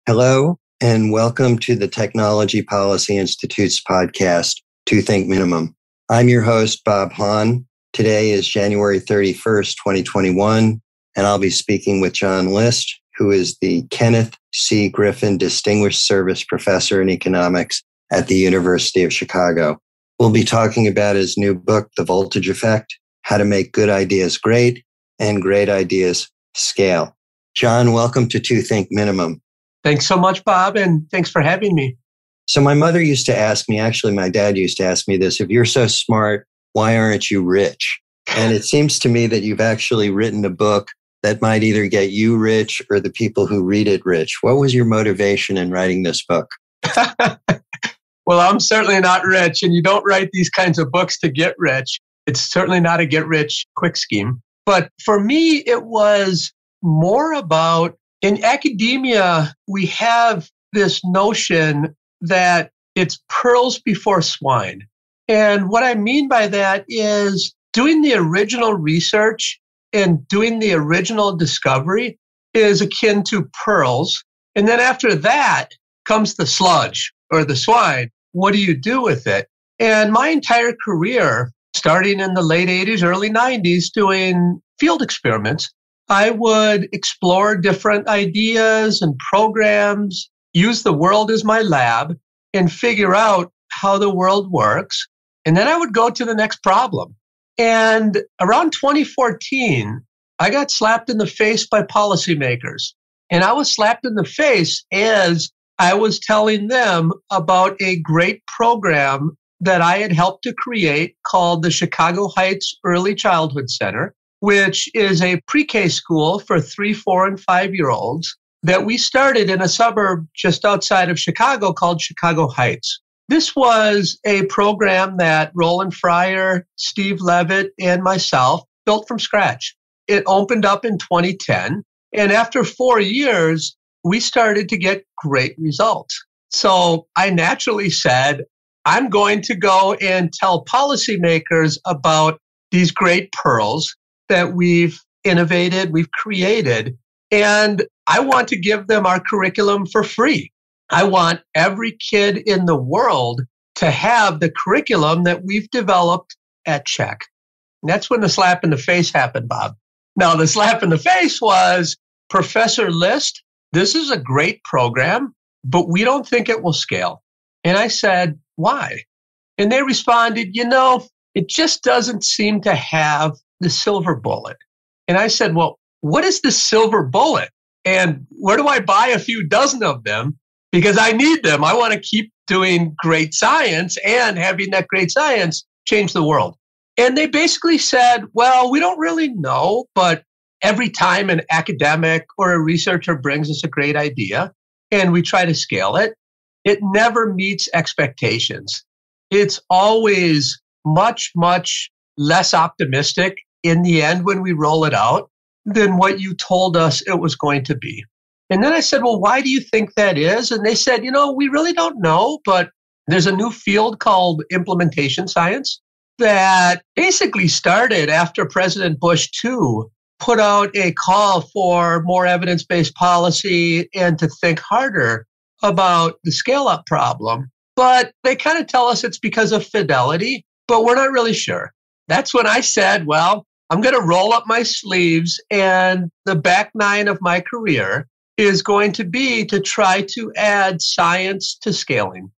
Hello, and welcome to the Technology Policy Institute's podcast, To Think Minimum. I'm your host, Bob Hahn. Today is January 31st, 2021, and I'll be speaking with John List, who is the Kenneth C. Griffin Distinguished Service Professor in Economics at the University of Chicago. We'll be talking about his new book, The Voltage Effect, How to Make Good Ideas Great and Great Ideas Scale. John, welcome to To Think Minimum. Thanks so much, Bob, and thanks for having me. So my mother used to ask me, actually my dad used to ask me this, if you're so smart, why aren't you rich? And it seems to me that you've actually written a book that might either get you rich or the people who read it rich. What was your motivation in writing this book? Well, I'm certainly not rich, and you don't write these kinds of books to get rich. It's certainly not a get rich quick scheme. But for me, it was more about, in academia, we have this notion that it's pearls before swine. And what I mean by that is doing the original research and doing the original discovery is akin to pearls. And then after that comes the sludge or the swine. What do you do with it? And my entire career, starting in the late 80s, early 90s, doing field experiments, I would explore different ideas and programs, use the world as my lab, and figure out how the world works. And then I would go to the next problem. And around 2014, I got slapped in the face by policymakers. And I was slapped in the face as I was telling them about a great program that I had helped to create called the Chicago Heights Early Childhood Center, which is a pre-K school for 3, 4, and 5-year-olds that we started in a suburb just outside of Chicago called Chicago Heights. This was a program that Roland Fryer, Steve Levitt, and myself built from scratch. It opened up in 2010, and after 4 years, we started to get great results. So I naturally said, I'm going to go and tell policymakers about these great pearls that we've innovated, we've created, and I want to give them our curriculum for free. I want every kid in the world to have the curriculum that we've developed at check. And that's when the slap in the face happened, Bob. Now, the slap in the face was, Professor List, this is a great program, but we don't think it will scale. And I said, why? And they responded, it just doesn't seem to have the silver bullet. And I said, well, what is the silver bullet? And where do I buy a few dozen of them? Because I need them. I want to keep doing great science and having that great science change the world. And they basically said, well, we don't really know, but every time an academic or a researcher brings us a great idea and we try to scale it, it never meets expectations. It's always much, much less optimistic in the end when we roll it out than what you told us it was going to be. And then I said, well, why do you think that is? And they said, we really don't know, but there's a new field called implementation science that basically started after President Bush II put out a call for more evidence-based policy and to think harder about the scale-up problem. But they kind of tell us it's because of fidelity, but we're not really sure. That's when I said, well, I'm going to roll up my sleeves, and the back nine of my career is going to be to try to add science to scaling.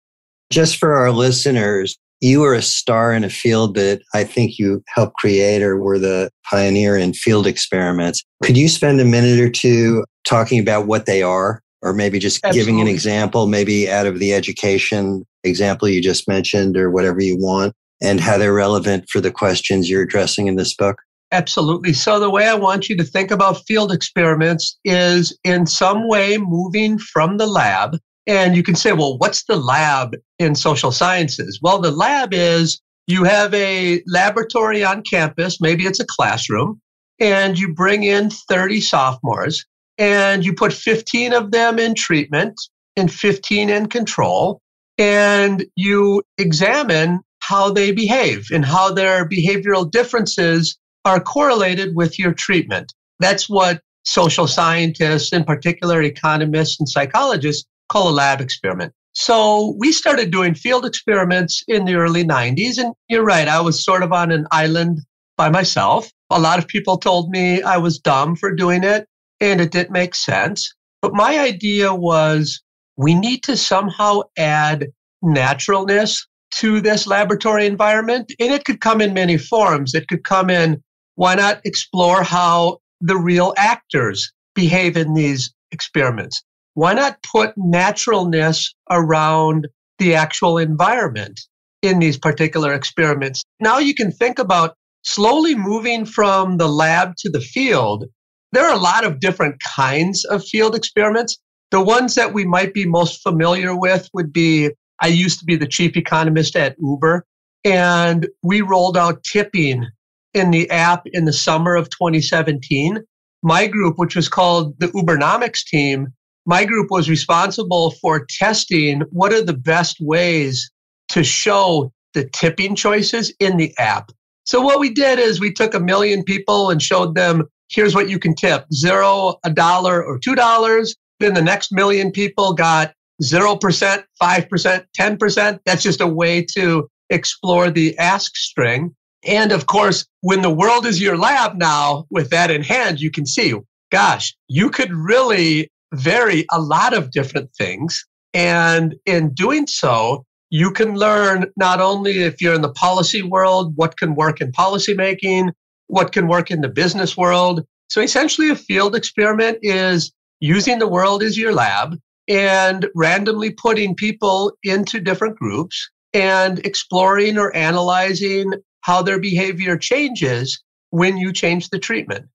Just for our listeners, you are a star in a field that I think you helped create or were the pioneer in field experiments. Could you spend a minute or two talking about what they are, or maybe just giving an example, maybe out of the education example you just mentioned or whatever you want, and how they're relevant for the questions you're addressing in this book? Absolutely. So the way I want you to think about field experiments is in some way moving from the lab. And you can say, well, what's the lab in social sciences? Well, the lab is you have a laboratory on campus, maybe it's a classroom, and you bring in 30 sophomores and you put 15 of them in treatment and 15 in control, and you examine how they behave and how their behavioral differences are correlated with your treatment. That's what social scientists, in particular economists and psychologists, call a lab experiment. So we started doing field experiments in the early 90s. And you're right, I was sort of on an island by myself. A lot of people told me I was dumb for doing it and it didn't make sense. But my idea was we need to somehow add naturalness to this laboratory environment. And it could come in many forms. It could come in, why not explore how the real actors behave in these experiments? Why not put naturalness around the actual environment in these particular experiments? Now you can think about slowly moving from the lab to the field. There are a lot of different kinds of field experiments. The ones that we might be most familiar with would be, I used to be the chief economist at Uber, and we rolled out tipping in the app in the summer of 2017. My group, which was called the Ubernomics team, my group was responsible for testing what are the best ways to show the tipping choices in the app. So what we did is we took 1 million people and showed them, here's what you can tip, $0, $1, or $2. Then the next 1 million people got 0%, 5%, 10%. That's just a way to explore the ask string. And of course, when the world is your lab now, with that in hand, you can see, gosh, you could really vary a lot of different things. And in doing so, you can learn not only if you're in the policy world, what can work in policymaking, what can work in the business world. So essentially a field experiment is using the world as your lab and randomly putting people into different groups and exploring or analyzing how their behavior changes when you change the treatment.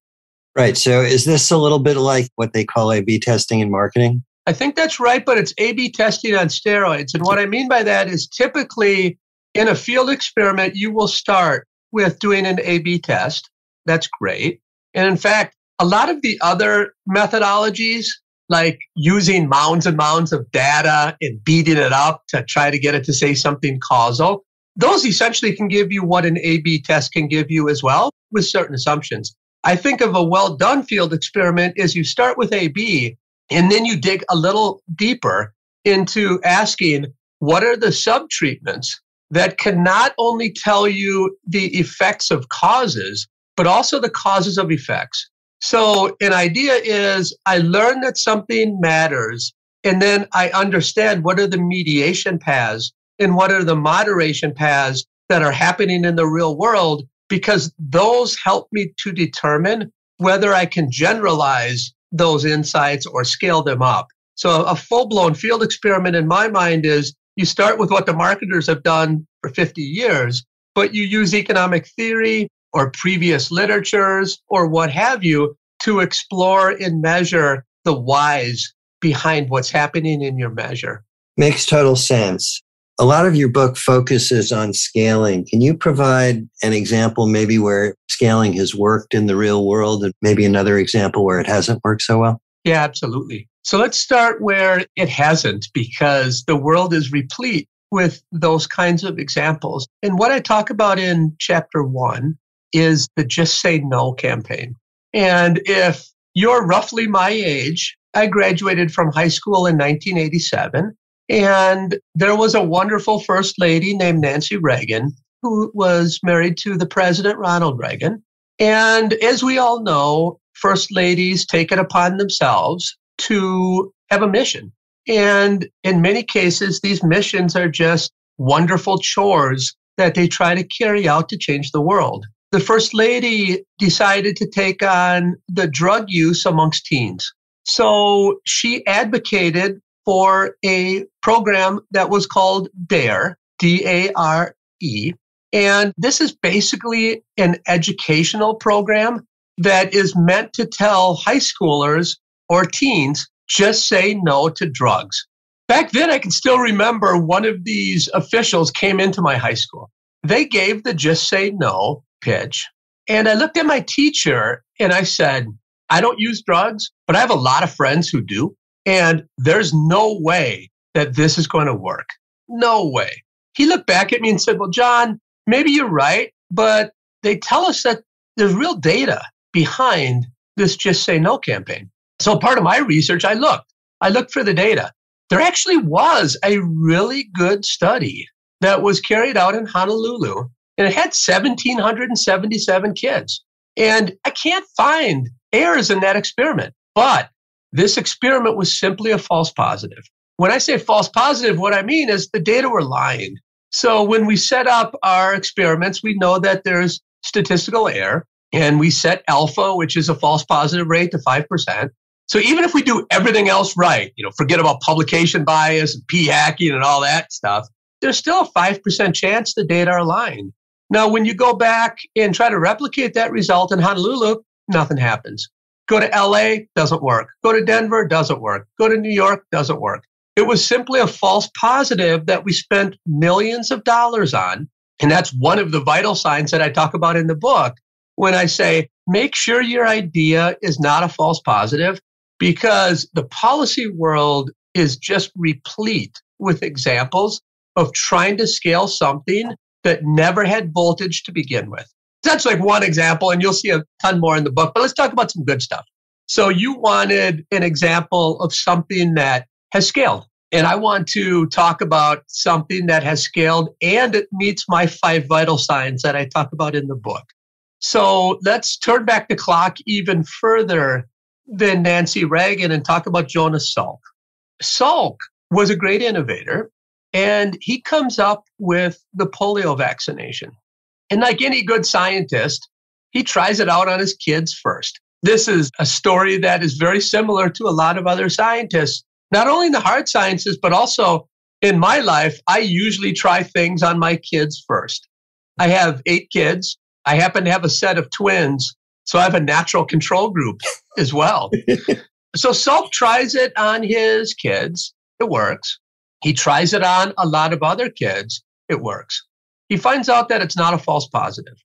Right. So is this a little bit like what they call A/B testing in marketing? I think that's right, but it's A/B testing on steroids. And what I mean by that is typically in a field experiment, you will start with doing an A/B test. That's great. And in fact, a lot of the other methodologies, like using mounds and mounds of data and beating it up to try to get it to say something causal, those essentially can give you what an A/B test can give you as well, with certain assumptions. I think of a well-done field experiment is you start with A/B, and then you dig a little deeper into asking, what are the sub-treatments that can not only tell you the effects of causes, but also the causes of effects? So an idea is I learn that something matters, and then I understand what are the mediation paths and what are the moderation paths that are happening in the real world, because those help me to determine whether I can generalize those insights or scale them up. So a full-blown field experiment in my mind is you start with what the marketers have done for 50 years, but you use economic theory or previous literatures or what have you to explore and measure the whys behind what's happening in your measure. Makes total sense. A lot of your book focuses on scaling. Can you provide an example maybe where scaling has worked in the real world and maybe another example where it hasn't worked so well? Yeah, absolutely. So let's start where it hasn't, because the world is replete with those kinds of examples. And what I talk about in chapter 1 is the Just Say No campaign. And if you're roughly my age, I graduated from high school in 1987. And there was a wonderful first lady named Nancy Reagan who was married to the President Ronald Reagan. And as we all know, first ladies take it upon themselves to have a mission. And in many cases, these missions are just wonderful chores that they try to carry out to change the world. The first lady decided to take on the drug use amongst teens. So she advocated for a program that was called DARE, D-A-R-E. And this is basically an educational program that is meant to tell high schoolers or teens, just say no to drugs. Back then, I can still remember one of these officials came into my high school. They gave the just say no pitch. And I looked at my teacher and I said, I don't use drugs, but I have a lot of friends who do. And there's no way that this is going to work. No way. He looked back at me and said, well, John, maybe you're right, but they tell us that there's real data behind this Just Say No campaign. So part of my research, I looked for the data. There actually was a really good study that was carried out in Honolulu, and it had 1,777 kids. And I can't find errors in that experiment, but this experiment was simply a false positive. When I say false positive, what I mean is the data were lying. So when we set up our experiments, we know that there's statistical error, and we set alpha, which is a false positive rate, to 5%. So even if we do everything else right, forget about publication bias and p-hacking and all that stuff, there's still a 5% chance the data are lying. Now, when you go back and try to replicate that result in Honolulu, nothing happens. Go to LA, doesn't work. Go to Denver, doesn't work. Go to New York, doesn't work. It was simply a false positive that we spent millions of dollars on. And that's one of the vital signs that I talk about in the book when I say, make sure your idea is not a false positive, because the policy world is just replete with examples of trying to scale something that never had voltage to begin with. That's like one example, and you'll see a ton more in the book, but let's talk about some good stuff. So you wanted an example of something that has scaled, and I want to talk about something that has scaled and it meets my 5 vital signs that I talk about in the book. So let's turn back the clock even further than Nancy Reagan and talk about Jonas Salk. Salk was a great innovator, and he comes up with the polio vaccination. And like any good scientist, he tries it out on his kids first. This is a story that is very similar to a lot of other scientists, not only in the hard sciences, but also in my life. I usually try things on my kids first. I have 8 kids. I happen to have a set of twins, so I have a natural control group as well. So Salk tries it on his kids. It works. He tries it on a lot of other kids. It works. He finds out that it's not a false positive.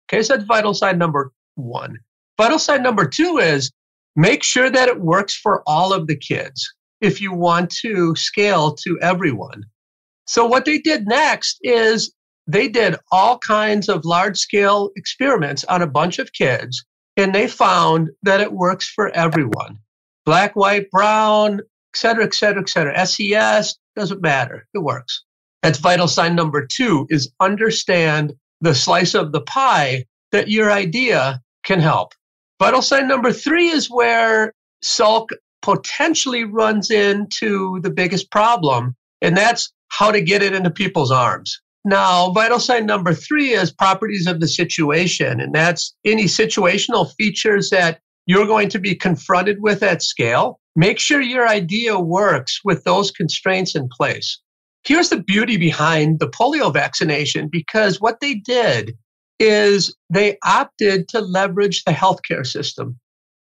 Okay, so that's vital sign number 1. Vital sign number 2 is make sure that it works for all of the kids if you want to scale to everyone. So what they did next is they did all kinds of large-scale experiments on a bunch of kids, and they found that it works for everyone. Black, white, brown, et cetera, et cetera, et cetera. SES, doesn't matter. It works. That's vital sign number 2, is understand the slice of the pie that your idea can help. Vital sign number 3 is where Salk potentially runs into the biggest problem, and that's how to get it into people's arms. Now, vital sign number 3 is properties of the situation, and that's any situational features that you're going to be confronted with at scale. Make sure your idea works with those constraints in place. Here's the beauty behind the polio vaccination, because what they did is they opted to leverage the healthcare system.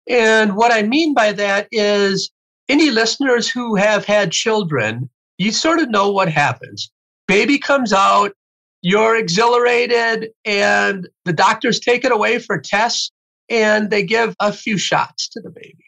And what I mean by that is any listeners who have had children, you sort of know what happens. Baby comes out, you're exhilarated, and the doctors take it away for tests, and they give a few shots to the baby.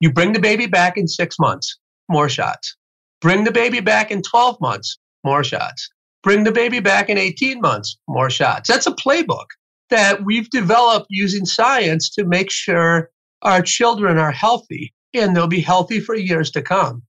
You bring the baby back in 6 months, more shots. Bring the baby back in 12 months, more shots. Bring the baby back in 18 months, more shots. That's a playbook that we've developed using science to make sure our children are healthy, and they'll be healthy for years to come.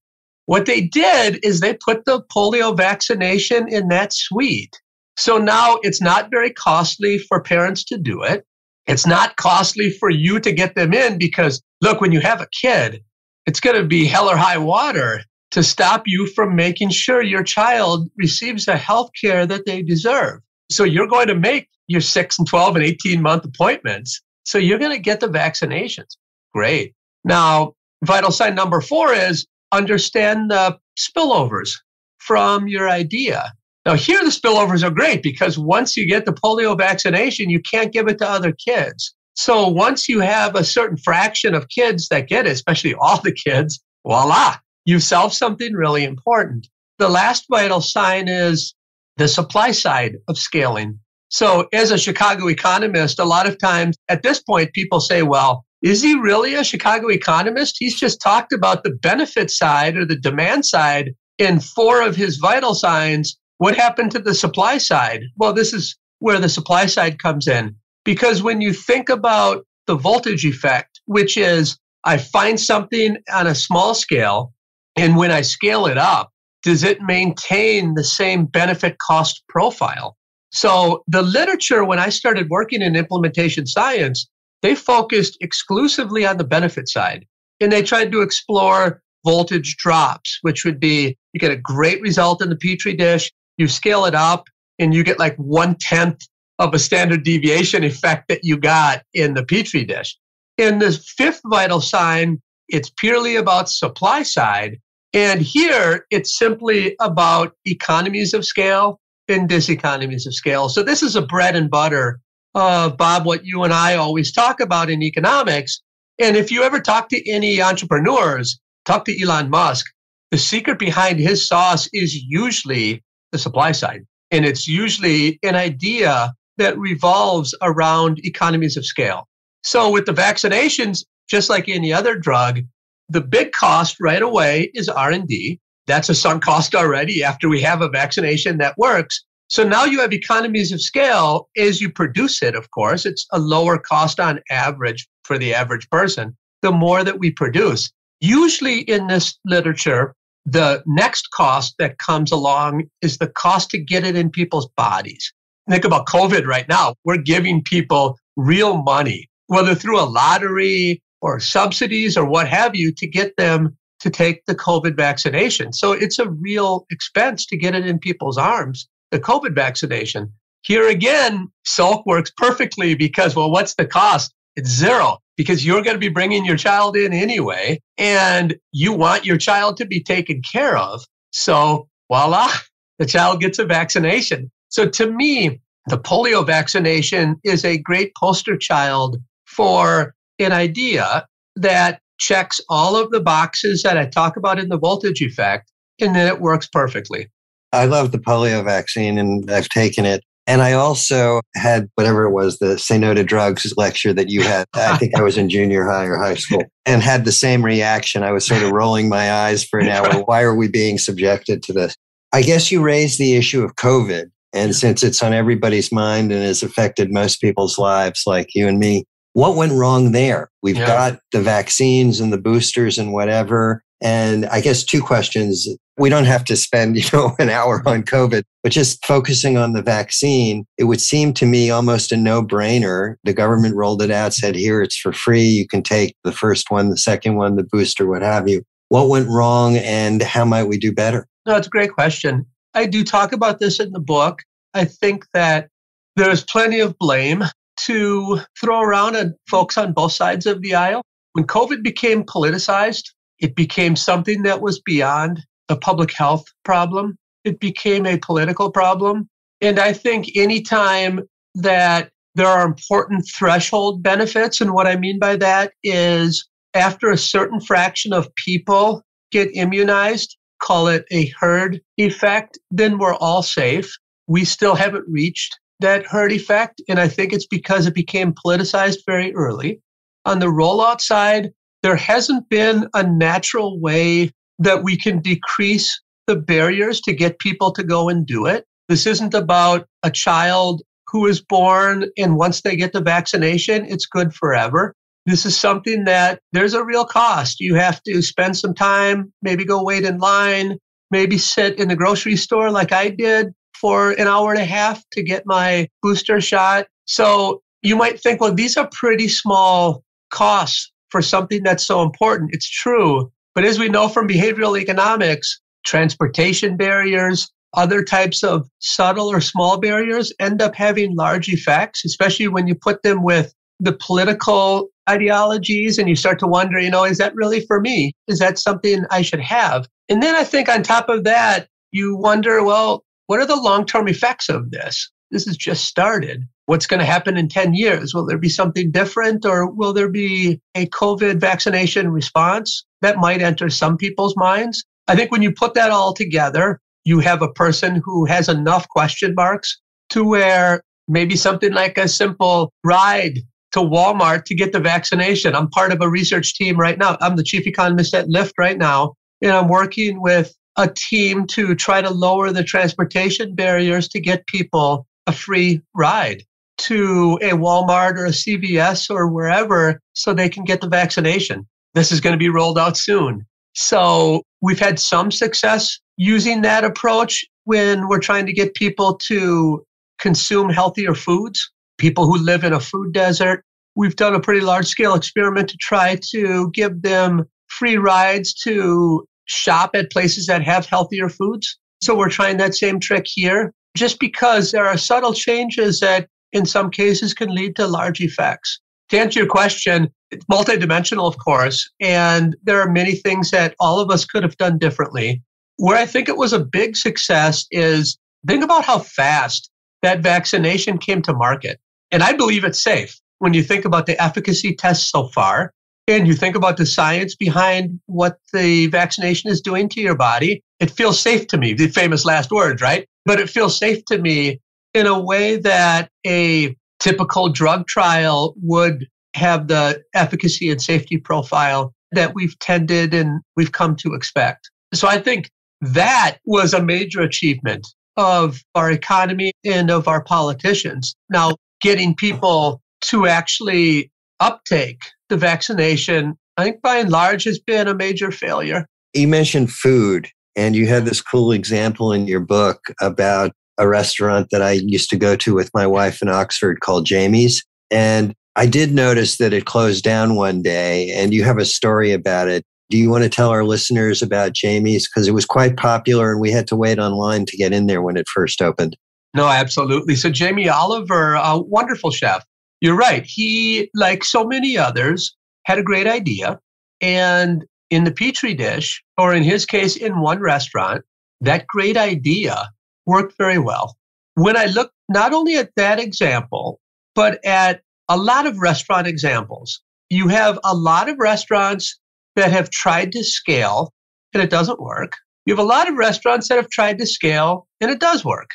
What they did is they put the polio vaccination in that suite. So now it's not very costly for parents to do it. It's not costly for you to get them in because, look, when you have a kid, it's going to be hell or high water to stop you from making sure your child receives the health care that they deserve. So you're going to make your 6 and 12 and 18-month appointments. So you're going to get the vaccinations. Great. Now, vital sign number 4 is understand the spillovers from your idea. Now, here the spillovers are great because once you get the polio vaccination, you can't give it to other kids. So once you have a certain fraction of kids that get it, especially all the kids, voila, you've solved something really important. The last vital sign is the supply side of scaling. So as a Chicago economist, a lot of times at this point, people say, well, is he really a Chicago economist? He's just talked about the benefit side or the demand side in 4 of his vital signs. What happened to the supply side? Well, this is where the supply side comes in. Because when you think about the voltage effect, which is I find something on a small scale, and when I scale it up, does it maintain the same benefit cost profile? So the literature, when I started working in implementation science, they focused exclusively on the benefit side. And they tried to explore voltage drops, which would be you get a great result in the Petri dish, you scale it up, and you get like 1/10 of a standard deviation effect that you got in the Petri dish. In the fifth vital sign, it's purely about supply side. And here, it's simply about economies of scale and diseconomies of scale. So this is a bread and butter of, Bob, what you and I always talk about in economics. And if you ever talk to any entrepreneurs, talk to Elon Musk, the secret behind his sauce is usually the supply side. And it's usually an idea that revolves around economies of scale. So with the vaccinations, just like any other drug, the big cost right away is R&D. That's a sunk cost already after we have a vaccination that works. So now you have economies of scale as you produce it, of course. It's a lower cost on average for the average person, the more that we produce. Usually in this literature, the next cost that comes along is the cost to get it in people's bodies. Think about COVID right now. We're giving people real money, whether through a lottery or subsidies or what have you, to get them to take the COVID vaccination. So it's a real expense to get it in people's arms, the COVID vaccination. Here again, Salk works perfectly because, well, what's the cost? It's zero, because you're going to be bringing your child in anyway, and you want your child to be taken care of. So voila, the child gets a vaccination. So to me, the polio vaccination is a great poster child for an idea that checks all of the boxes that I talk about in the voltage effect, and then it works perfectly. I love the polio vaccine, and I've taken it. And I also had whatever it was, the Say No to Drugs lecture that you had. I think I was in junior high or high school, and had the same reaction. I was sort of rolling my eyes for an hour. Why are we being subjected to this? I guess you raised the issue of COVID. And since it's on everybody's mind and has affected most people's lives, like you and me, what went wrong there? We've got the vaccines and the boosters and whatever. And I guess two questions. We don't have to spend, an hour on COVID, but just focusing on the vaccine, it would seem to me almost a no-brainer. The government rolled it out, said, here, it's for free. You can take the first one, the second one, the booster, what have you. What went wrong and how might we do better? No, it's a great question. I do talk about this in the book. I think that there's plenty of blame to throw around on folks on both sides of the aisle. When COVID became politicized, it became something that was beyond a public health problem. It became a political problem. And I think anytime that there are important threshold benefits, and what I mean by that is after a certain fraction of people get immunized, call it a herd effect, then we're all safe. We still haven't reached that herd effect. And I think it's because it became politicized very early. On the rollout side, there hasn't been a natural way that we can decrease the barriers to get people to go and do it. This isn't about a child who is born and once they get the vaccination, it's good forever. This is something that there's a real cost. You have to spend some time, maybe go wait in line, maybe sit in the grocery store like I did for an hour and a half to get my booster shot. So you might think, well, these are pretty small costs for something that's so important. It's true. But as we know from behavioral economics, transportation barriers, other types of subtle or small barriers end up having large effects, especially when you put them with the political ideologies and you start to wonder, is that really for me? Is that something I should have? And then I think on top of that, you wonder, well, what are the long-term effects of this? This has just started. What's going to happen in 10 years? Will there be something different, or will there be a COVID vaccination response? That might enter some people's minds. I think when you put that all together, you have a person who has enough question marks to where maybe something like a simple ride to Walmart to get the vaccination. I'm part of a research team right now. I'm the chief economist at Lyft right now, and I'm working with a team to try to lower the transportation barriers to get people a free ride. to a Walmart or a CVS or wherever so they can get the vaccination. This is going to be rolled out soon. So we've had some success using that approach when we're trying to get people to consume healthier foods, people who live in a food desert. We've done a pretty large scale experiment to try to give them free rides to shop at places that have healthier foods. So we're trying that same trick here, just because there are subtle changes that in some cases can lead to large effects. To answer your question, it's multidimensional, of course, and there are many things that all of us could have done differently. Where I think it was a big success is think about how fast that vaccination came to market. And I believe it's safe when you think about the efficacy tests so far, and you think about the science behind what the vaccination is doing to your body. It feels safe to me, the famous last words, right? But it feels safe to me in a way that a typical drug trial would have the efficacy and safety profile that we've tended and we've come to expect. So I think that was a major achievement of our economy and of our politicians. Now, getting people to actually uptake the vaccination, I think by and large has been a major failure. You mentioned food, and you had this cool example in your book about a restaurant that I used to go to with my wife in Oxford called Jamie's. And I did notice that it closed down one day, and you have a story about it. Do you want to tell our listeners about Jamie's? Because it was quite popular and we had to wait online to get in there when it first opened. No, absolutely. So Jamie Oliver, a wonderful chef. You're right. He, like so many others, had a great idea. And in the Petri dish, or in his case, in one restaurant, that great idea worked very well. When I look not only at that example, but at a lot of restaurant examples, you have a lot of restaurants that have tried to scale and it doesn't work. You have a lot of restaurants that have tried to scale and it does work.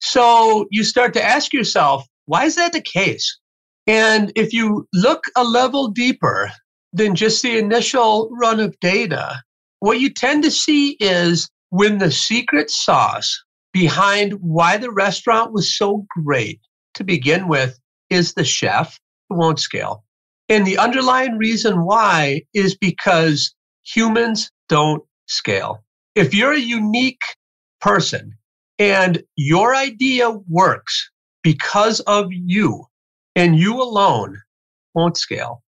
So you start to ask yourself, why is that the case? And if you look a level deeper than just the initial run of data, what you tend to see is when the secret sauce behind why the restaurant was so great to begin with is the chef who won't scale. And the underlying reason why is because humans don't scale. If you're a unique person and your idea works because of you and you alone, won't scale.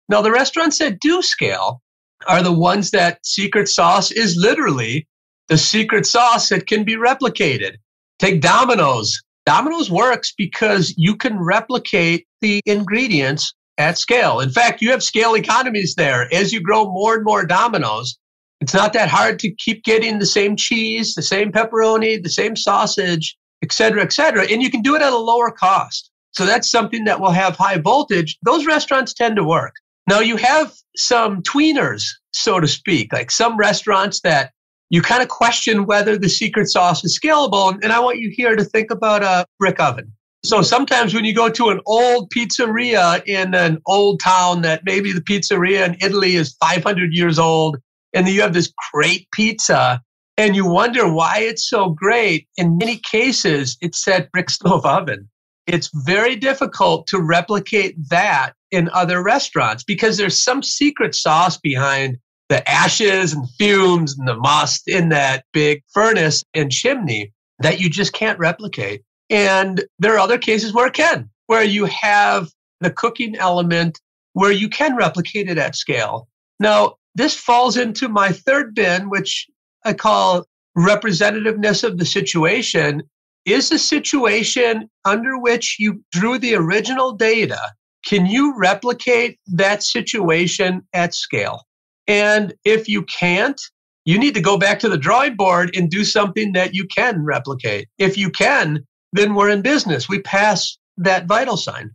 Now, the restaurants that do scale are the ones that secret sauce is literally the secret sauce that can be replicated. Take Domino's. Domino's works because you can replicate the ingredients at scale. In fact, you have scale economies there. As you grow more and more Domino's, it's not that hard to keep getting the same cheese, the same pepperoni, the same sausage, et cetera, and you can do it at a lower cost. So that's something that will have high voltage. Those restaurants tend to work. Now you have some tweeners, so to speak, like some restaurants that you kind of question whether the secret sauce is scalable. And I want you here to think about a brick oven. So sometimes when you go to an old pizzeria in an old town that maybe the pizzeria in Italy is 500 years old, and then you have this great pizza, and you wonder why it's so great. In many cases, it's that brick stove oven. It's very difficult to replicate that in other restaurants because there's some secret sauce behind the ashes and fumes and the must in that big furnace and chimney that you just can't replicate. And there are other cases where it can, where you have the cooking element where you can replicate it at scale. Now, this falls into my third bin, which I call representativeness of the situation. Is the situation under which you drew the original data, can you replicate that situation at scale? And if you can't, you need to go back to the drawing board and do something that you can replicate. If you can, then we're in business. We pass that vital sign.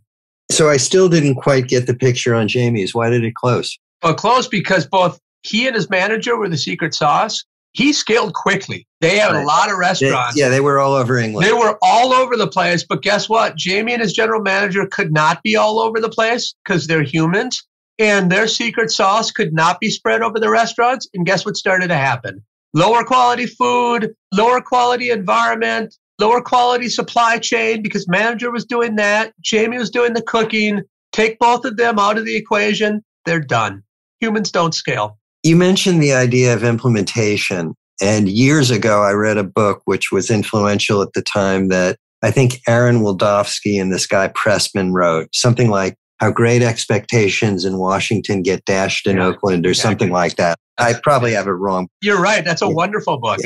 So I still didn't quite get the picture on Jamie's. Why did it close? Well, it closed because both he and his manager were the secret sauce. He scaled quickly. They had a lot of restaurants. They were all over England. They were all over the place. But guess what? Jamie and his general manager could not be all over the place because they're humans. And their secret sauce could not be spread over the restaurants. And guess what started to happen? Lower quality food, lower quality environment, lower quality supply chain because manager was doing that, Jamie was doing the cooking. Take both of them out of the equation, they're done. Humans don't scale. You mentioned the idea of implementation. And years ago, I read a book which was influential at the time that I think Aaron Wildofsky and this guy Pressman wrote, something like How Great Expectations in Washington Get Dashed in Oakland, or something like that. I probably have it wrong. You're right. That's a wonderful book.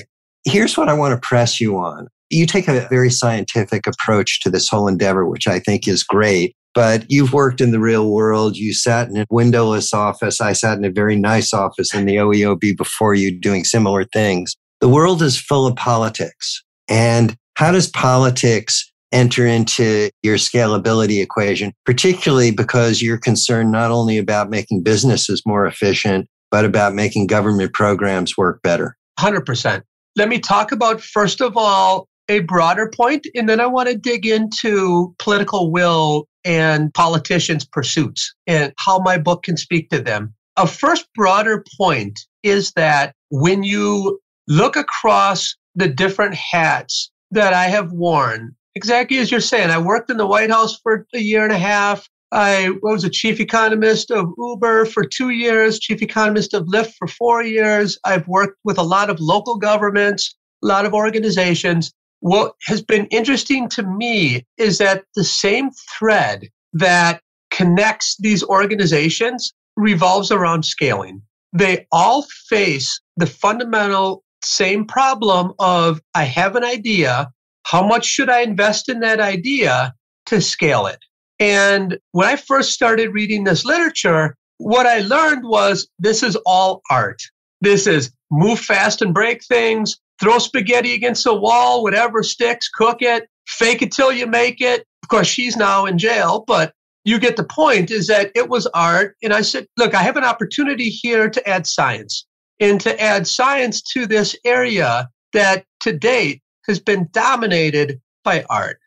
Here's what I want to press you on. You take a very scientific approach to this whole endeavor, which I think is great. But you've worked in the real world. You sat in a windowless office. I sat in a very nice office in the OEOB before you doing similar things. The world is full of politics. And how does politics enter into your scalability equation, particularly because you're concerned not only about making businesses more efficient, but about making government programs work better? 100%. Let me talk about, first of all, a broader point, and then I want to dig into political will and politicians' pursuits and how my book can speak to them. A first broader point is that when you look across the different hats that I have worn, exactly as you're saying, I worked in the White House for a year and a half. I was a chief economist of Uber for 2 years, chief economist of Lyft for 4 years. I've worked with a lot of local governments, a lot of organizations. What has been interesting to me is that the same thread that connects these organizations revolves around scaling. They all face the fundamental same problem of, I have an idea. How much should I invest in that idea to scale it? And when I first started reading this literature, what I learned was this is all art. This is move fast and break things, throw spaghetti against the wall, whatever sticks, cook it, fake it till you make it. Of course, she's now in jail, but you get the point, is that it was art. And I said, look, I have an opportunity here to add science, and to add science to this area that to date has been dominated by art.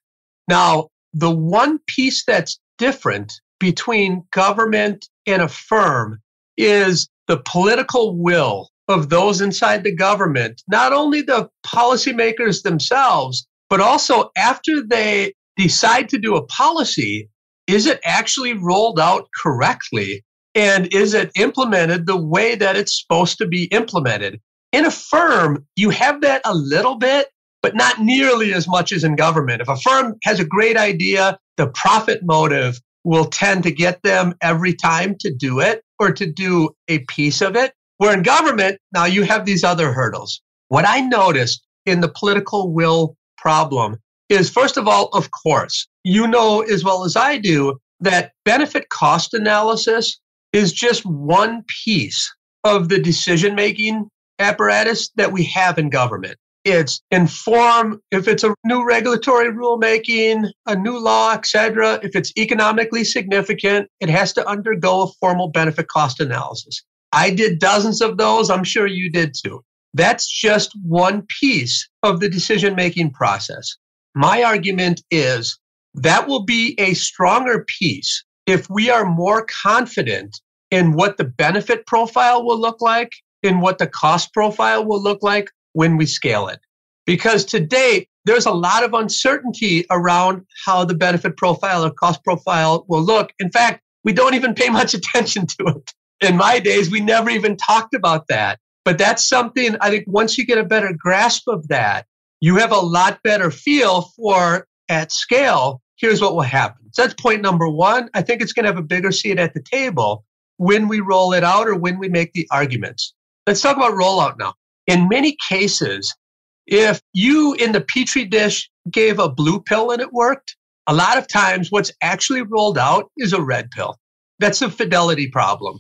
Now, the one piece that's different between government and a firm is the political will of those inside the government, not only the policymakers themselves, but also after they decide to do a policy, is it actually rolled out correctly? And is it implemented the way that it's supposed to be implemented? In a firm, you have that a little bit, but not nearly as much as in government. If a firm has a great idea, the profit motive will tend to get them every time to do it or to do a piece of it. Where in government, now you have these other hurdles. What I noticed in the political will problem is, first of all, of course, you know as well as I do that benefit cost analysis is just one piece of the decision-making apparatus that we have in government. It's inform, if it's a new regulatory rulemaking, a new law, etc., if it's economically significant, it has to undergo a formal benefit cost analysis. I did dozens of those. I'm sure you did too. That's just one piece of the decision-making process. My argument is that will be a stronger piece if we are more confident in what the benefit profile will look like, in what the cost profile will look like when we scale it. Because to date, there's a lot of uncertainty around how the benefit profile or cost profile will look. In fact, we don't even pay much attention to it. In my days, we never even talked about that. But that's something I think once you get a better grasp of that, you have a lot better feel for, at scale, here's what will happen. So that's point number one. I think it's going to have a bigger seat at the table when we roll it out or when we make the arguments. Let's talk about rollout now. In many cases, if you in the Petri dish gave a blue pill and it worked, a lot of times what's actually rolled out is a red pill. That's a fidelity problem.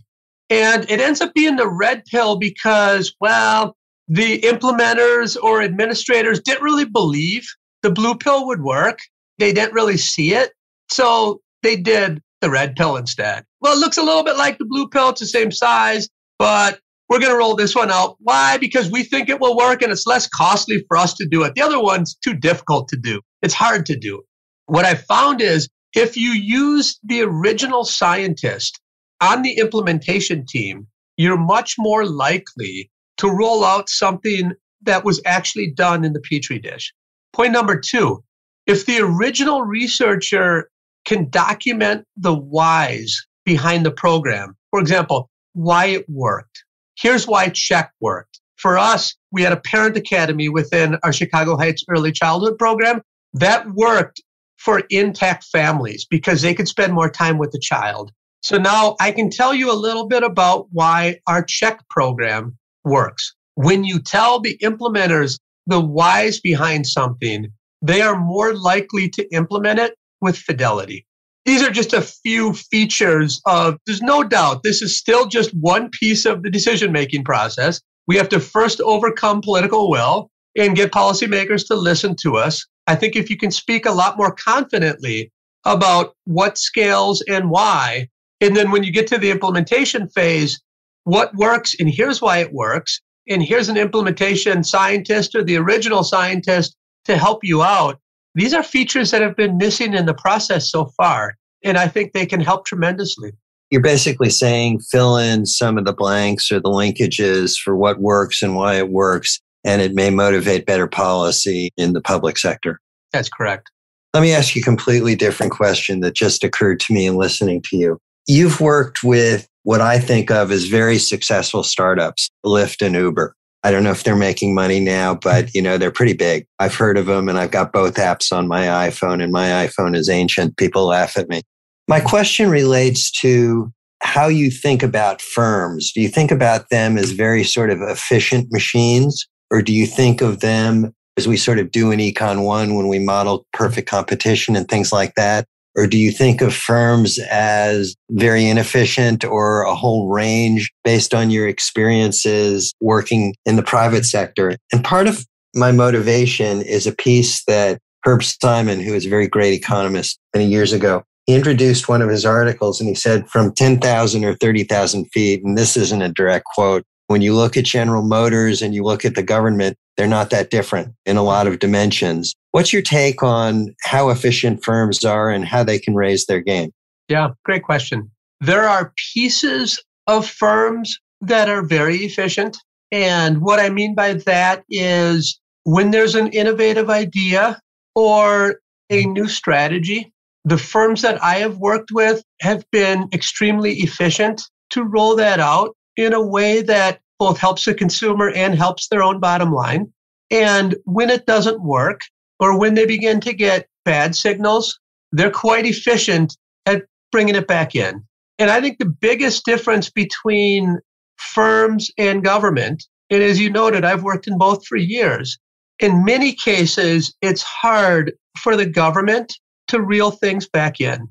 And it ends up being the red pill because, well, the implementers or administrators didn't really believe the blue pill would work. They didn't really see it. So they did the red pill instead. Well, it looks a little bit like the blue pill. It's the same size, but we're going to roll this one out. Why? Because we think it will work and it's less costly for us to do it. The other one's too difficult to do. It's hard to do. What I found is if you use the original scientist on the implementation team, you're much more likely to roll out something that was actually done in the Petri dish. Point number two, if the original researcher can document the whys behind the program, for example, why it worked. Here's why Check worked. For us, we had a parent academy within our Chicago Heights early childhood program that worked for intact families because they could spend more time with the child. So now I can tell you a little bit about why our Check program works. When you tell the implementers the whys behind something, they are more likely to implement it with fidelity. These are just a few features of, there's no doubt, this is still just one piece of the decision-making process. We have to first overcome political will and get policymakers to listen to us. I think if you can speak a lot more confidently about what scales and why, and then when you get to the implementation phase, what works and here's why it works, and here's an implementation scientist or the original scientist to help you out. These are features that have been missing in the process so far, and I think they can help tremendously. You're basically saying fill in some of the blanks or the linkages for what works and why it works, and it may motivate better policy in the public sector. That's correct. Let me ask you a completely different question that just occurred to me in listening to you. You've worked with what I think of as very successful startups, Lyft and Uber. I don't know if they're making money now, but they're pretty big. I've heard of them and I've got both apps on my iPhone and my iPhone is ancient. People laugh at me. My question relates to how you think about firms. Do you think about them as very sort of efficient machines, or do you think of them as we sort of do in Econ 1 when we model perfect competition and things like that? Or do you think of firms as very inefficient or a whole range based on your experiences working in the private sector? And part of my motivation is a piece that Herb Simon, who is a very great economist many years ago, he introduced one of his articles and he said from 10,000 or 30,000 feet, and this isn't a direct quote, when you look at General Motors and you look at the government, they're not that different in a lot of dimensions. What's your take on how efficient firms are and how they can raise their game? Yeah, great question. There are pieces of firms that are very efficient. And what I mean by that is when there's an innovative idea or a new strategy, the firms that I have worked with have been extremely efficient to roll that out in a way that both helps the consumer and helps their own bottom line. And when it doesn't work, or when they begin to get bad signals, they're quite efficient at bringing it back in. And I think the biggest difference between firms and government, and as you noted, I've worked in both for years. In many cases, it's hard for the government to reel things back in.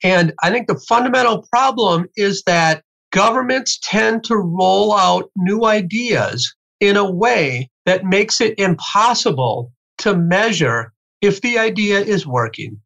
And I think the fundamental problem is that governments tend to roll out new ideas in a way that makes it impossible to measure if the idea is working.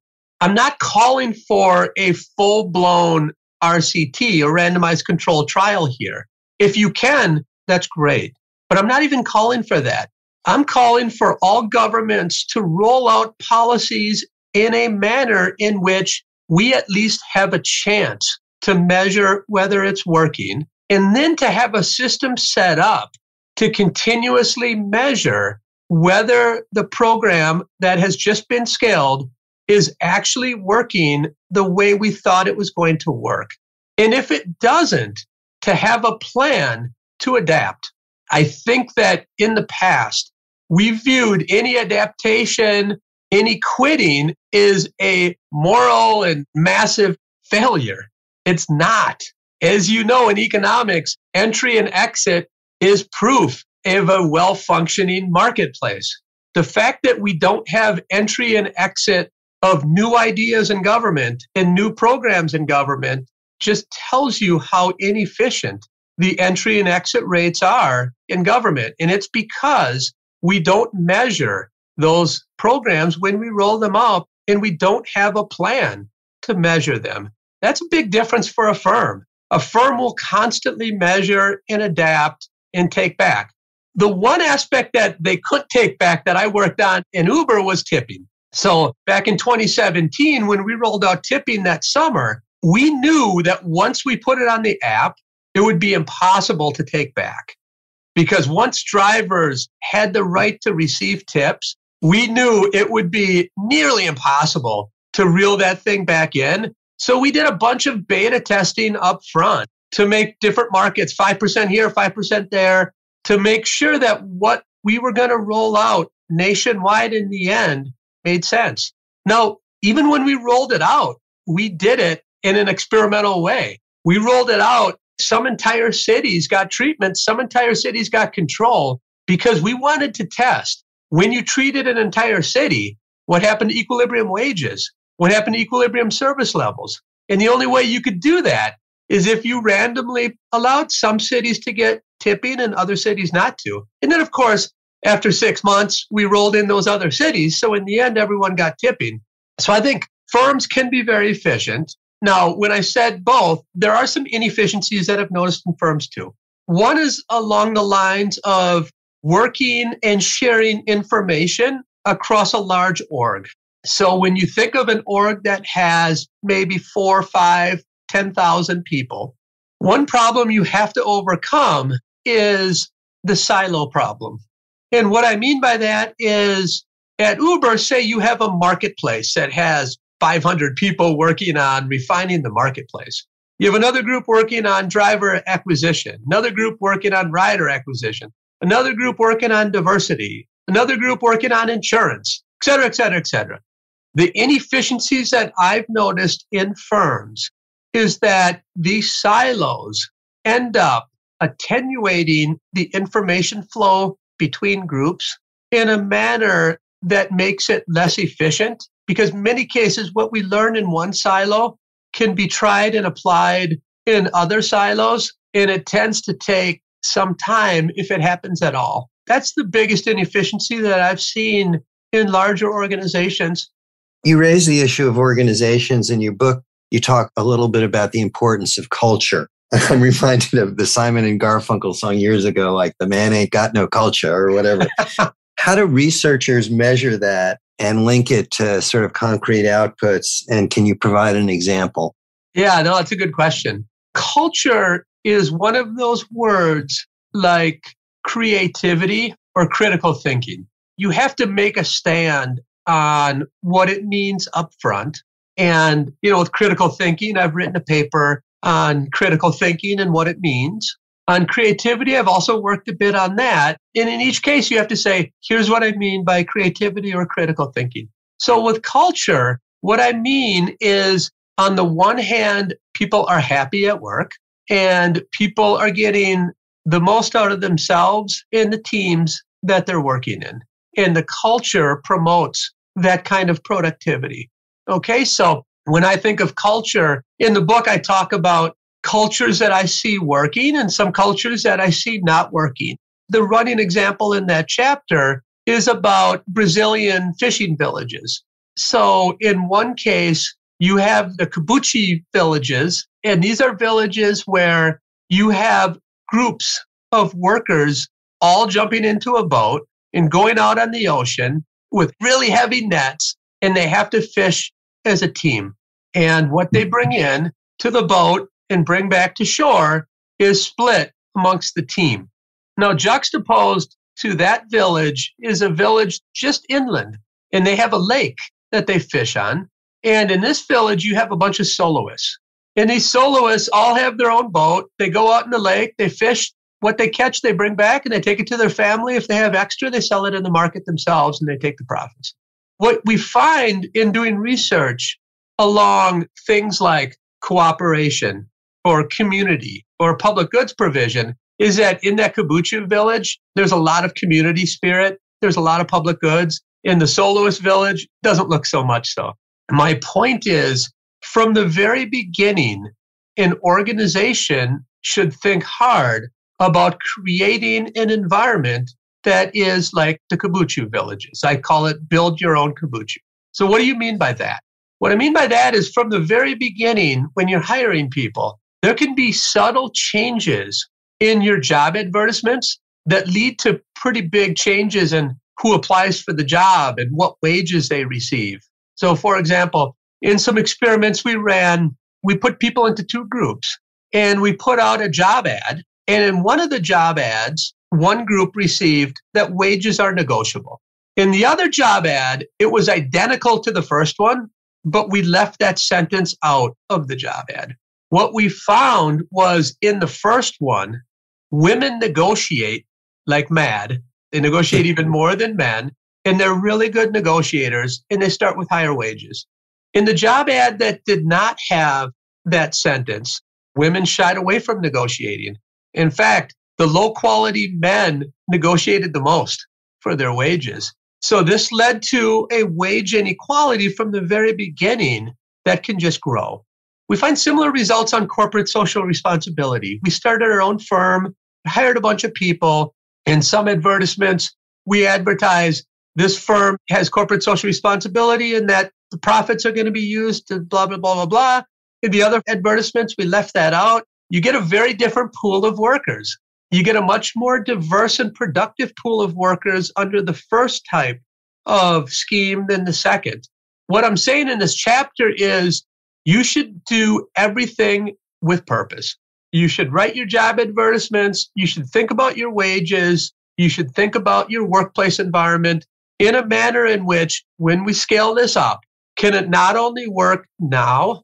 I'm not calling for a full-blown RCT, or randomized controlled trial here. If you can, that's great. But I'm not even calling for that. I'm calling for all governments to roll out policies in a manner in which we at least have a chance to measure whether it's working, and then to have a system set up to continuously measure whether the program that has just been scaled is actually working the way we thought it was going to work. And if it doesn't, to have a plan to adapt. I think that in the past, we viewed any adaptation, any quitting is a moral and massive failure. It's not. As you know, in economics, entry and exit is proof of a well-functioning marketplace. The fact that we don't have entry and exit of new ideas in government and new programs in government just tells you how inefficient the entry and exit rates are in government. And it's because we don't measure those programs when we roll them up, and we don't have a plan to measure them. That's a big difference for a firm. A firm will constantly measure and adapt and take back. The one aspect that they could take back that I worked on in Uber was tipping. So back in 2017, when we rolled out tipping that summer, we knew that once we put it on the app, it would be impossible to take back. Because once drivers had the right to receive tips, we knew it would be nearly impossible to reel that thing back in. So we did a bunch of beta testing up front to make different markets, 5% here, 5% there, to make sure that what we were going to roll out nationwide in the end made sense. Now, even when we rolled it out, we did it in an experimental way. We rolled it out. Some entire cities got treatment. Some entire cities got control because we wanted to test. When you treated an entire city, what happened to equilibrium wages? What happened to equilibrium service levels? And the only way you could do that is if you randomly allowed some cities to get tipping and other cities not to. And then, of course, after 6 months, we rolled in those other cities. So in the end, everyone got tipping. So I think firms can be very efficient. Now, when I said both, there are some inefficiencies that I've noticed in firms too. One is along the lines of working and sharing information across a large org. So when you think of an org that has maybe 4, 5, 10,000 people, one problem you have to overcome is the silo problem. And what I mean by that is at Uber, say you have a marketplace that has 500 people working on refining the marketplace. You have another group working on driver acquisition, another group working on rider acquisition, another group working on diversity, another group working on insurance, et cetera, et cetera, et cetera. The inefficiencies that I've noticed in firms is that these silos end up attenuating the information flow between groups in a manner that makes it less efficient. Because in many cases, what we learn in one silo can be tried and applied in other silos, and it tends to take some time if it happens at all. That's the biggest inefficiency that I've seen in larger organizations. You raise the issue of organizations in your book. You talk a little bit about the importance of culture. I'm reminded of the Simon and Garfunkel song years ago, like the man ain't got no culture or whatever. How do researchers measure that and link it to sort of concrete outputs? And can you provide an example? Yeah, no, that's a good question. Culture is one of those words like creativity or critical thinking. You have to make a stand on what it means up front. And, with critical thinking, I've written a paper on critical thinking and what it means. On creativity, I've also worked a bit on that. And in each case, you have to say, here's what I mean by creativity or critical thinking. So with culture, what I mean is, on the one hand, people are happy at work and people are getting the most out of themselves in the teams that they're working in. And the culture promotes that kind of productivity. Okay, so when I think of culture, in the book, I talk about cultures that I see working and some cultures that I see not working. The running example in that chapter is about Brazilian fishing villages. So in one case, you have the Kabuchi villages, and these are villages where you have groups of workers all jumping into a boat and going out on the ocean with really heavy nets, and they have to fish as a team. And what they bring in to the boat and bring back to shore is split amongst the team. Now, juxtaposed to that village is a village just inland, and they have a lake that they fish on. And in this village, you have a bunch of soloists. And these soloists all have their own boat. They go out in the lake, they fish. What they catch, they bring back, and they take it to their family. If they have extra, they sell it in the market themselves, and they take the profits. What we find in doing research along things like cooperation or community or public goods provision is that in that Kabuchi village, there's a lot of community spirit. There's a lot of public goods. In the soloist village, doesn't look so much so. My point is, from the very beginning, an organization should think hard about creating an environment that is like the Kabuchi villages. I call it build your own Kabuchi. So what do you mean by that? What I mean by that is from the very beginning, when you're hiring people, there can be subtle changes in your job advertisements that lead to pretty big changes in who applies for the job and what wages they receive. So for example, in some experiments we ran, we put people into two groups and we put out a job ad. And in one of the job ads, one group received that wages are negotiable. In the other job ad, it was identical to the first one, but we left that sentence out of the job ad. What we found was in the first one, women negotiate like mad. They negotiate even more than men, and they're really good negotiators, and they start with higher wages. In the job ad that did not have that sentence, women shied away from negotiating. In fact, the low-quality men negotiated the most for their wages. So this led to a wage inequality from the very beginning that can just grow. We find similar results on corporate social responsibility. We started our own firm, hired a bunch of people. In some advertisements, we advertise this firm has corporate social responsibility and that the profits are going to be used to blah, blah, blah, blah, blah. In the other advertisements, we left that out. You get a very different pool of workers. You get a much more diverse and productive pool of workers under the first type of scheme than the second. What I'm saying in this chapter is you should do everything with purpose. You should write your job advertisements. You should think about your wages. You should think about your workplace environment in a manner in which, when we scale this up, can it not only work now,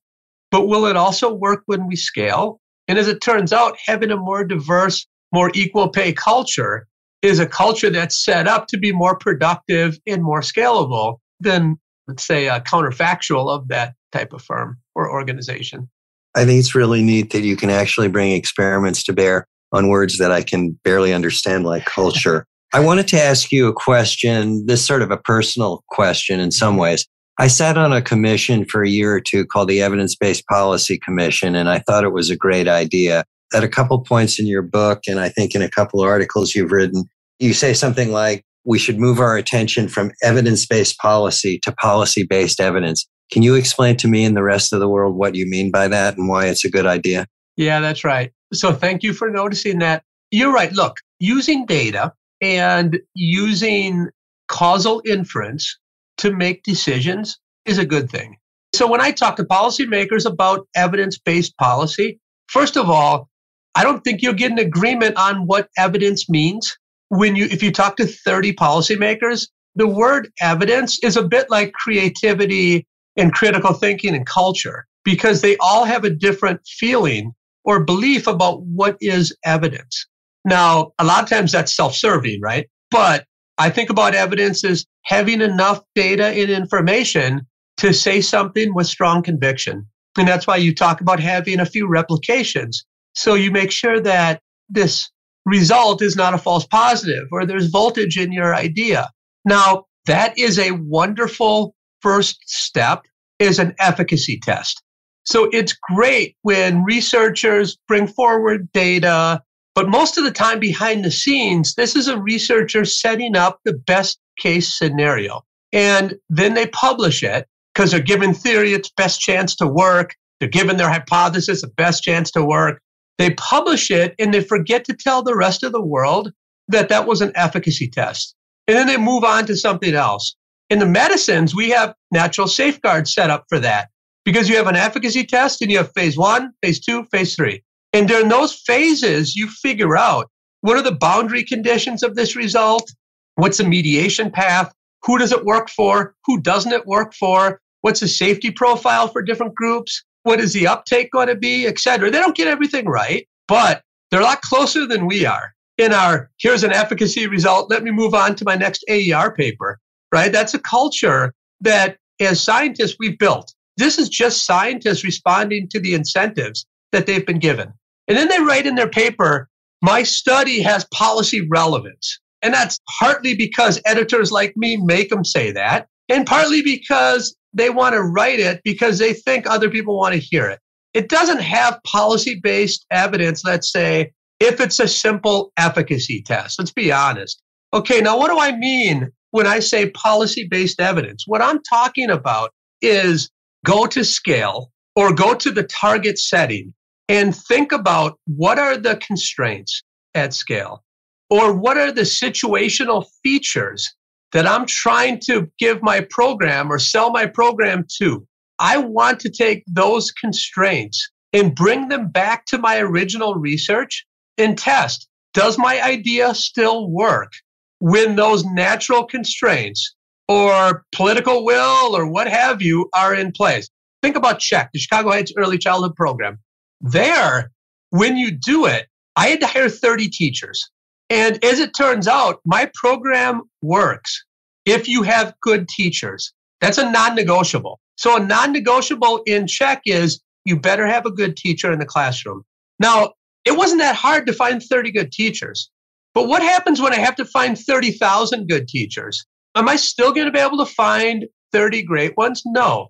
but will it also work when we scale? And as it turns out, having a more diverse, more equal pay culture is a culture that's set up to be more productive and more scalable than, let's say, a counterfactual of that type of firm or organization. I think it's really neat that you can actually bring experiments to bear on words that I can barely understand, like culture. I wanted to ask you a question, this sort of a personal question in some ways. I sat on a commission for a year or two called the Evidencebased Policy Commission, and I thought it was a great idea. At a couple points in your book, and I think in a couple of articles you've written, you say something like, we should move our attention from evidence-based policy to policy-based evidence. Can you explain to me and the rest of the world what you mean by that and why it's a good idea? Yeah, that's right. So thank you for noticing that. You're right. Look, using data and using causal inference to make decisions is a good thing. So when I talk to policymakers about evidence-based policy, first of all, I don't think you'll get an agreement on what evidence means. If you talk to 30 policymakers, the word evidence is a bit like creativity and critical thinking and culture, because they all have a different feeling or belief about what is evidence. Now, a lot of times that's self-serving, right? But I think about evidence as having enough data and information to say something with strong conviction. And that's why you talk about having a few replications. So you make sure that this result is not a false positive or there's voltage in your idea. Now, that is a wonderful first step, is an efficacy test. So it's great when researchers bring forward data, but most of the time behind the scenes, this is a researcher setting up the best case scenario. And then they publish it because they're given theory its best chance to work. They're given their hypothesis the best chance to work. They publish it and they forget to tell the rest of the world that that was an efficacy test. And then they move on to something else. In the medicines, we have natural safeguards set up for that because you have an efficacy test and you have phase 1, phase 2, phase 3. And during those phases, you figure out what are the boundary conditions of this result? What's the mediation path? Who does it work for? Who doesn't it work for? What's the safety profile for different groups? What is the uptake going to be, et cetera? They don't get everything right, but they're a lot closer than we are. Here's an efficacy result. Let me move on to my next AER paper, right? That's a culture that as scientists we've built. This is just scientists responding to the incentives that they've been given. And then they write in their paper, my study has policy relevance. And that's partly because editors like me make them say that, and partly because they want to write it because they think other people want to hear it. It doesn't have policy-based evidence, let's say, if it's a simple efficacy test. Let's be honest. Okay, now what do I mean when I say policy-based evidence? What I'm talking about is go to scale or go to the target setting and think about what are the constraints at scale, or what are the situational features that I'm trying to give my program or sell my program to. I want to take those constraints and bring them back to my original research and test. Does my idea still work? when those natural constraints or political will or what have you are in place. Think about CHEC, the Chicago Heights Early Childhood Program. There, when you do it, I had to hire 30 teachers. And as it turns out, my program works if you have good teachers. That's a non-negotiable. So a non-negotiable in CHEC is you better have a good teacher in the classroom. Now, it wasn't that hard to find 30 good teachers. But what happens when I have to find 30,000 good teachers? Am I still going to be able to find 30 great ones? No.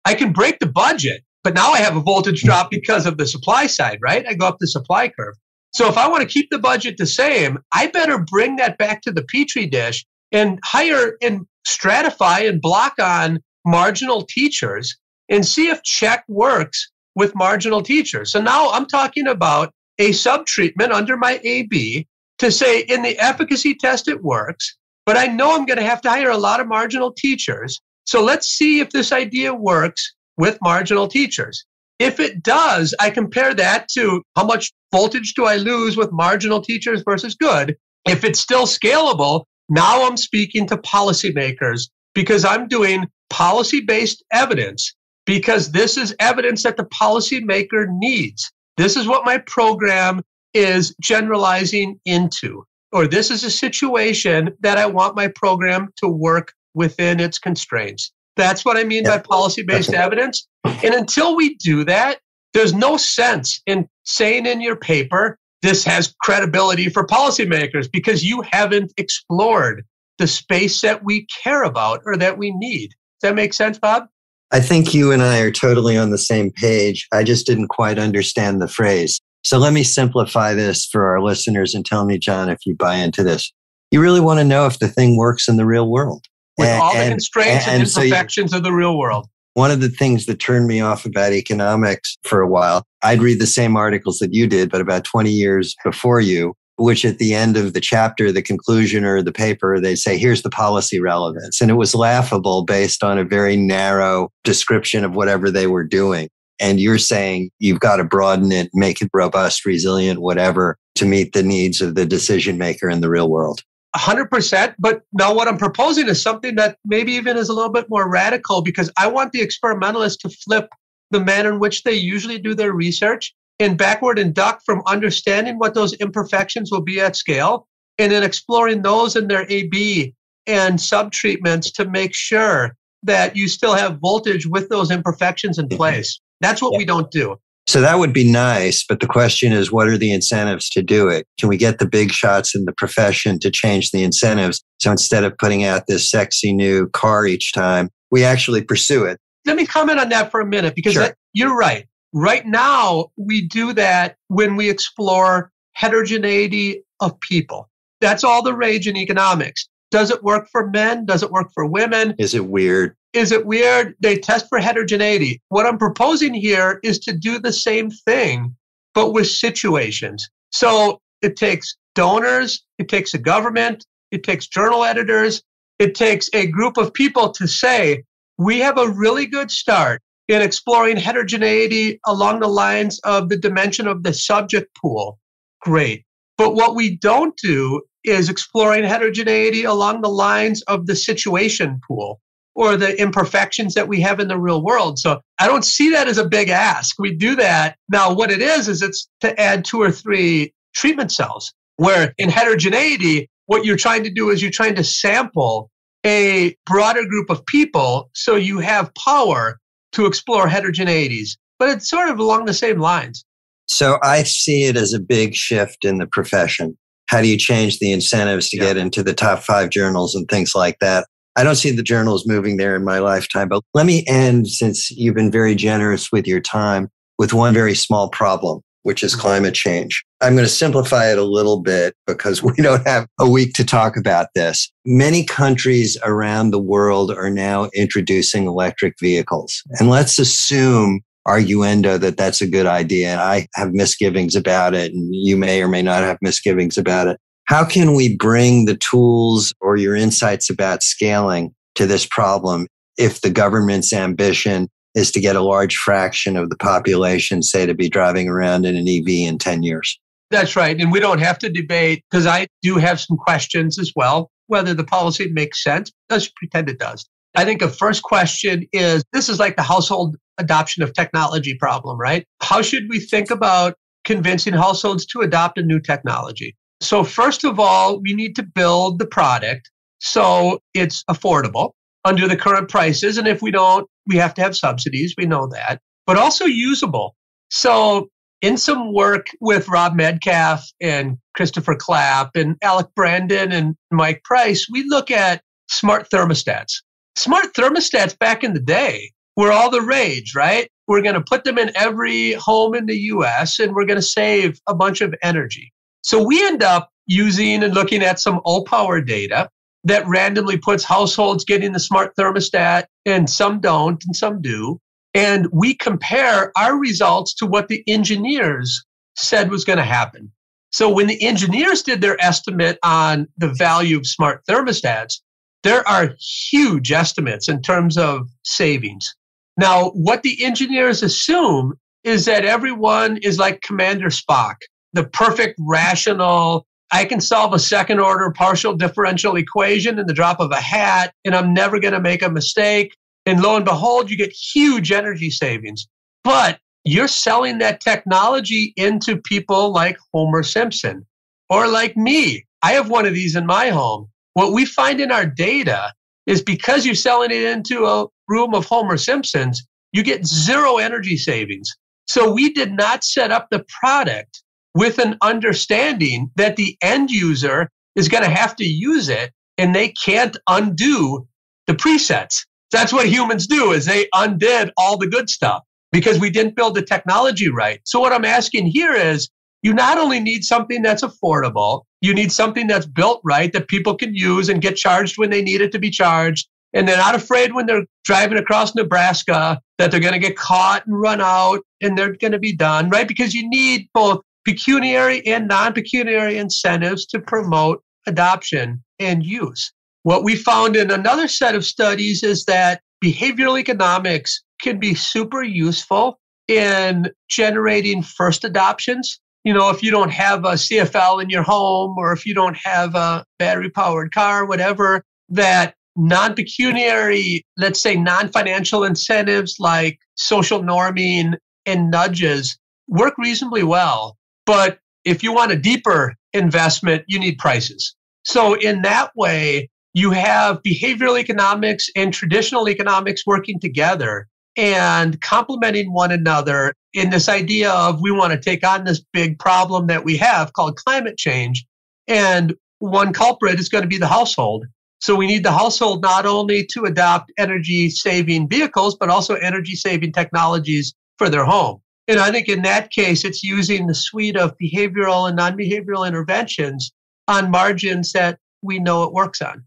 I can break the budget, but now I have a voltage drop because of the supply side, right? I go up the supply curve. So if I want to keep the budget the same, I better bring that back to the Petri dish and hire and stratify and block on marginal teachers and see if CHEC works with marginal teachers. So now I'm talking about a subtreatment under my AB to say in the efficacy test it works, but I know I'm going to have to hire a lot of marginal teachers. So let's see if this idea works with marginal teachers. If it does, I compare that to how much voltage do I lose with marginal teachers versus good. If it's still scalable, now I'm speaking to policymakers because I'm doing policy-based evidence because this is evidence that the policymaker needs. This is what my program is generalizing into, or this is a situation that I want my program to work within its constraints. That's what I mean by policy-based evidence. And until we do that, there's no sense in saying in your paper, this has credibility for policymakers because you haven't explored the space that we care about or that we need. Does that make sense, Bob? I think you and I are totally on the same page. I just didn't quite understand the phrase. So let me simplify this for our listeners and tell me, John, if you buy into this. You really want to know if the thing works in the real world. With all the constraints and imperfections of the real world. One of the things that turned me off about economics for a while, I'd read the same articles that you did, but about 20 years before you, which at the end of the chapter, the conclusion or the paper, they say, here's the policy relevance. And it was laughable based on a very narrow description of whatever they were doing. And you're saying you've got to broaden it, make it robust, resilient, whatever, to meet the needs of the decision maker in the real world. 100%. But now what I'm proposing is something that maybe even is a little bit more radical because I want the experimentalists to flip the manner in which they usually do their research and backward induct from understanding what those imperfections will be at scale and then exploring those in their AB and subtreatments to make sure that you still have voltage with those imperfections in place. That's what we don't do. So that would be nice, but the question is, what are the incentives to do it? Can we get the big shots in the profession to change the incentives? So instead of putting out this sexy new car each time, we actually pursue it. Let me comment on that for a minute because you're right. Right now, we do that when we explore heterogeneity of people. That's all the rage in economics. Does it work for men? Does it work for women? Is it weird? Is it weird? They test for heterogeneity. What I'm proposing here is to do the same thing, but with situations. So it takes donors, it takes a government, it takes journal editors, it takes a group of people to say, we have a really good start in exploring heterogeneity along the lines of the dimension of the subject pool. Great. But what we don't do is exploring heterogeneity along the lines of the situation pool or the imperfections that we have in the real world. So I don't see that as a big ask. We do that. Now, what it is it's to add 2 or 3 treatment cells, where in heterogeneity, what you're trying to do is you're trying to sample a broader group of people so you have power to explore heterogeneities. But it's sort of along the same lines. So I see it as a big shift in the profession. How do you change the incentives to get into the top 5 journals and things like that? I don't see the journals moving there in my lifetime, but let me end, since you've been very generous with your time, with one very small problem, which is climate change. I'm going to simplify it a little bit because we don't have a week to talk about this. Many countries around the world are now introducing electric vehicles. And let's assume, arguendo, that that's a good idea. And I have misgivings about it, and you may or may not have misgivings about it. How can we bring the tools or your insights about scaling to this problem if the government's ambition is to get a large fraction of the population, say, to be driving around in an EV in 10 years? That's right. And we don't have to debate, because I do have some questions as well, whether the policy makes sense. Let's pretend it does. I think a first question is, this is like the household adoption of technology problem, right? How should we think about convincing households to adopt a new technology? So first of all, we need to build the product so it's affordable under the current prices. And if we don't, we have to have subsidies. We know that, but also usable. So in some work with Rob Metcalf and Christopher Clapp and Alec Brandon and Mike Price, we look at smart thermostats. Smart thermostats back in the day were all the rage, right? We're going to put them in every home in the US and we're going to save a bunch of energy. So we end up using and looking at some O-Power data that randomly puts households getting the smart thermostat, and some don't and some do. And we compare our results to what the engineers said was going to happen. So when the engineers did their estimate on the value of smart thermostats, there are huge estimates in terms of savings. Now, what the engineers assume is that everyone is like Commander Spock, the perfect rational, I can solve a second order partial differential equation in the drop of a hat, and I'm never going to make a mistake. And lo and behold, you get huge energy savings. But you're selling that technology into people like Homer Simpson or like me. I have one of these in my home. What we find in our data is because you're selling it into a room of Homer Simpsons, you get zero energy savings. So we did not set up the product with an understanding that the end user is going to have to use it and they can't undo the presets. That's what humans do, is they undid all the good stuff because we didn't build the technology right. So what I'm asking here is, you not only need something that's affordable, you need something that's built right that people can use and get charged when they need it to be charged. And they're not afraid when they're driving across Nebraska that they're going to get caught and run out and they're going to be done, right? Because you need both pecuniary and non-pecuniary incentives to promote adoption and use. What we found in another set of studies is that behavioral economics can be super useful in generating first adoptions. You know, if you don't have a CFL in your home or if you don't have a battery-powered car, whatever, that non-pecuniary, let's say non-financial incentives like social norming and nudges work reasonably well. But if you want a deeper investment, you need prices. So in that way, you have behavioral economics and traditional economics working together and complementing one another in this idea of we want to take on this big problem that we have called climate change. And one culprit is going to be the household. So we need the household not only to adopt energy-saving vehicles, but also energy-saving technologies for their home. And I think in that case, it's using the suite of behavioral and non-behavioral interventions on margins that we know it works on.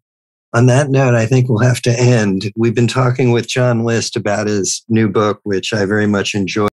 On that note, I think we'll have to end. We've been talking with John List about his new book, which I very much enjoyed.